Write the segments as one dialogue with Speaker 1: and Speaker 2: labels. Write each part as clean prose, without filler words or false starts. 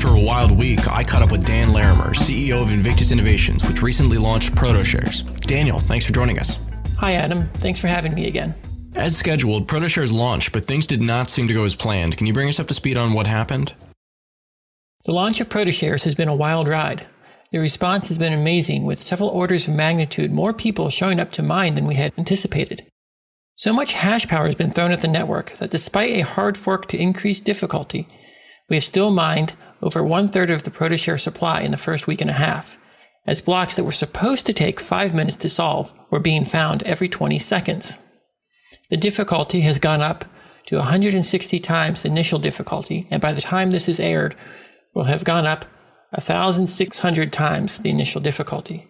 Speaker 1: After a wild week, I caught up with Dan Larimer, CEO of Invictus Innovations, which recently launched Protoshares. Daniel, thanks for joining us.
Speaker 2: Hi, Adam. Thanks for having me again.
Speaker 1: As scheduled, Protoshares launched, but things did not seem to go as planned. Can you bring us up to speed on what happened?
Speaker 2: The launch of Protoshares has been a wild ride. The response has been amazing, with several orders of magnitude more people showing up to mine than we had anticipated. So much hash power has been thrown at the network that despite a hard fork to increase difficulty, we have still mined over 1/3 of the Protoshare supply in the first week and a half, as blocks that were supposed to take 5 minutes to solve were being found every 20 seconds. The difficulty has gone up to 160 times the initial difficulty, and by the time this is aired, will have gone up 1,600 times the initial difficulty.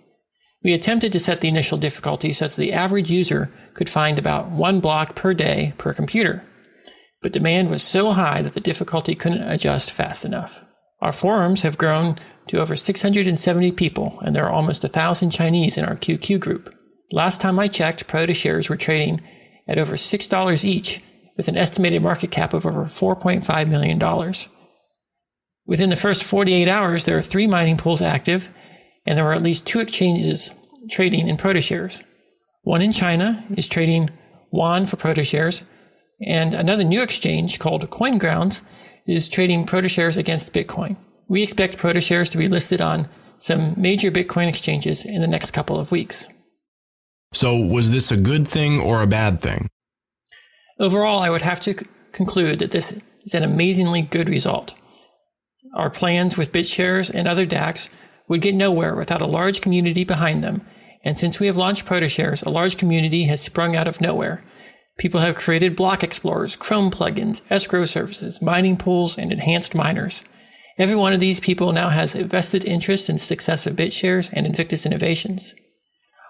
Speaker 2: We attempted to set the initial difficulty so that the average user could find about 1 block per day per computer, but demand was so high that the difficulty couldn't adjust fast enough. Our forums have grown to over 670 people, and there are almost 1,000 Chinese in our QQ group. Last time I checked, Protoshares were trading at over $6 each, with an estimated market cap of over $4.5 million. Within the first 48 hours, there are 3 mining pools active, and there are at least 2 exchanges trading in Protoshares. One in China is trading yuan for Protoshares, and another new exchange called CoinGrounds is trading Protoshares against Bitcoin. We expect Protoshares to be listed on some major Bitcoin exchanges in the next couple of weeks.
Speaker 1: So was this a good thing or a bad thing?
Speaker 2: Overall, I would have to conclude that this is an amazingly good result. Our plans with BitShares and other DACs would get nowhere without a large community behind them, and since we have launched Protoshares, a large community has sprung out of nowhere. People have created block explorers, Chrome plugins, escrow services, mining pools, and enhanced miners. Every one of these people now has a vested interest in the success of BitShares and Invictus Innovations.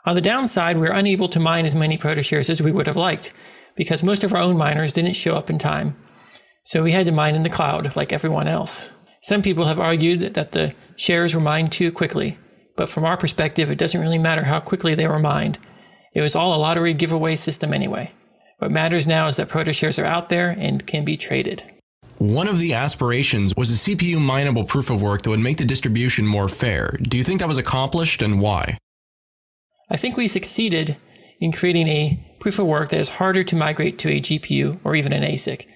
Speaker 2: On the downside, we're unable to mine as many Protoshares as we would have liked, because most of our own miners didn't show up in time. So we had to mine in the cloud like everyone else. Some people have argued that the shares were mined too quickly, but from our perspective, it doesn't really matter how quickly they were mined. It was all a lottery giveaway system anyway. What matters now is that Protoshares are out there and can be traded.
Speaker 1: One of the aspirations was a CPU mineable proof of work that would make the distribution more fair. Do you think that was accomplished, and why?
Speaker 2: I think we succeeded in creating a proof of work that is harder to migrate to a GPU or even an ASIC.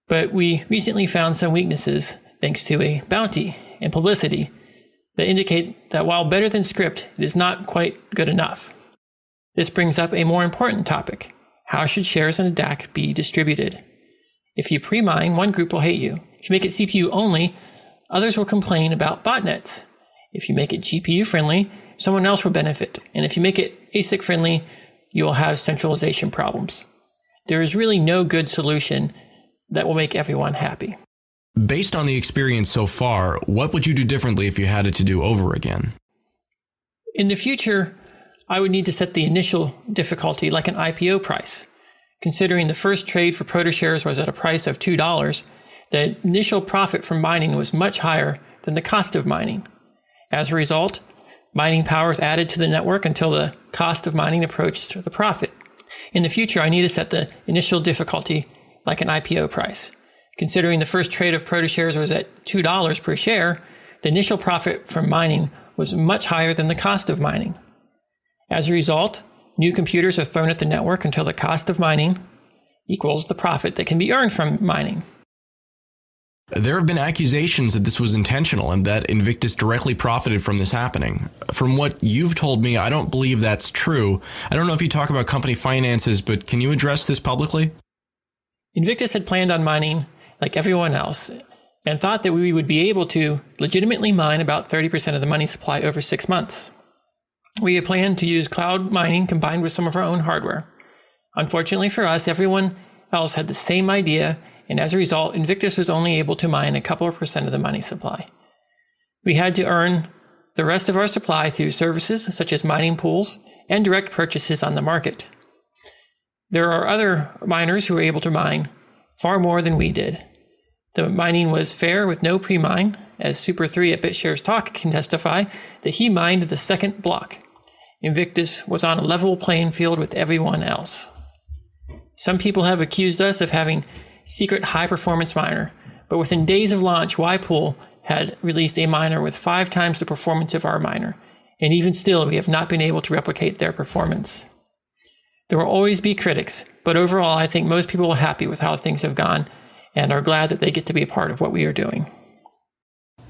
Speaker 2: But we recently found some weaknesses thanks to a bounty and publicity that indicate that while better than script, it is not quite good enough. This brings up a more important topic. How should shares in a DAC be distributed? If you pre-mine, one group will hate you. If you make it CPU only, others will complain about botnets. If you make it GPU friendly, someone else will benefit. And if you make it ASIC friendly, you will have centralization problems. There is really no good solution that will make everyone happy.
Speaker 1: Based on the experience so far, what would you do differently if you had it to do over again?
Speaker 2: In the future, I would need to set the initial difficulty like an IPO price. Considering the first trade for Protoshares was at a price of $2, the initial profit from mining was much higher than the cost of mining. As a result, mining power is added to the network until the cost of mining approached the profit. In the future, I need to set the initial difficulty like an IPO price. Considering the first trade of Protoshares was at $2 per share, the initial profit from mining was much higher than the cost of mining. As a result, new computers are thrown at the network until the cost of mining equals the profit that can be earned from mining.
Speaker 1: There have been accusations that this was intentional and that Invictus directly profited from this happening. From what you've told me, I don't believe that's true. I don't know if you talk about company finances, but can you address this publicly?
Speaker 2: Invictus had planned on mining like everyone else, and thought that we would be able to legitimately mine about 30% of the money supply over 6 months. We had planned to use cloud mining combined with some of our own hardware. Unfortunately for us, everyone else had the same idea, and as a result, Invictus was only able to mine a couple of percent of the money supply. We had to earn the rest of our supply through services such as mining pools and direct purchases on the market. There are other miners who were able to mine far more than we did. The mining was fair with no pre-mine, as Super 3 at BitShares Talk can testify that he mined the second block. Invictus was on a level playing field with everyone else. Some people have accused us of having secret high-performance miner, but within days of launch, Ypool had released a miner with 5 times the performance of our miner, and even still we have not been able to replicate their performance. There will always be critics, but overall I think most people are happy with how things have gone and are glad that they get to be a part of what we are doing.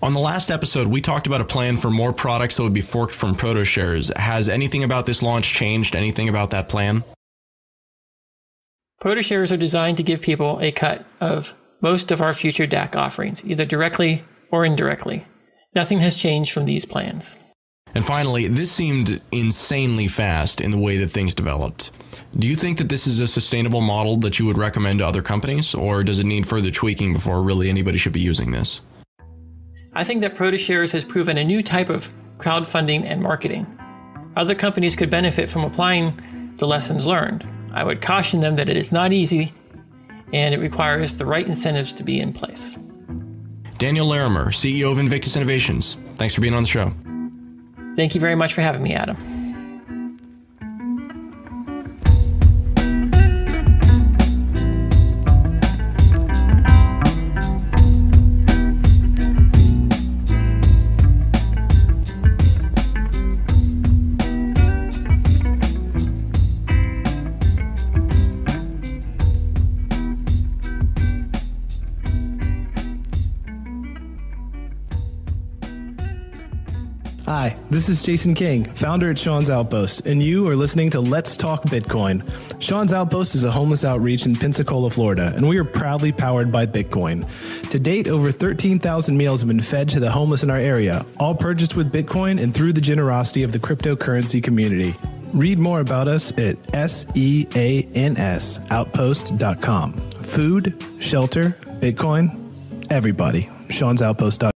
Speaker 1: On the last episode, we talked about a plan for more products that would be forked from Protoshares. Has anything about this launch changed? Anything about that plan?
Speaker 2: Protoshares are designed to give people a cut of most of our future DAC offerings, either directly or indirectly. Nothing has changed from these plans.
Speaker 1: And finally, this seemed insanely fast in the way that things developed. Do you think that this is a sustainable model that you would recommend to other companies, or does it need further tweaking before really anybody should be using this?
Speaker 2: I think that Protoshares has proven a new type of crowdfunding and marketing. Other companies could benefit from applying the lessons learned. I would caution them that it is not easy, and it requires the right incentives to be in place.
Speaker 1: Daniel Larimer, CEO of Invictus Innovations. Thanks for being on the show.
Speaker 2: Thank you very much for having me, Adam.
Speaker 3: Hi, this is Jason King, founder at Sean's Outpost, and you are listening to Let's Talk Bitcoin. Sean's Outpost is a homeless outreach in Pensacola, Florida, and we are proudly powered by Bitcoin. To date, over 13,000 meals have been fed to the homeless in our area, all purchased with Bitcoin and through the generosity of the cryptocurrency community. Read more about us at seansoutpost.com. Food, shelter, Bitcoin, everybody. Sean'sOutpost.com.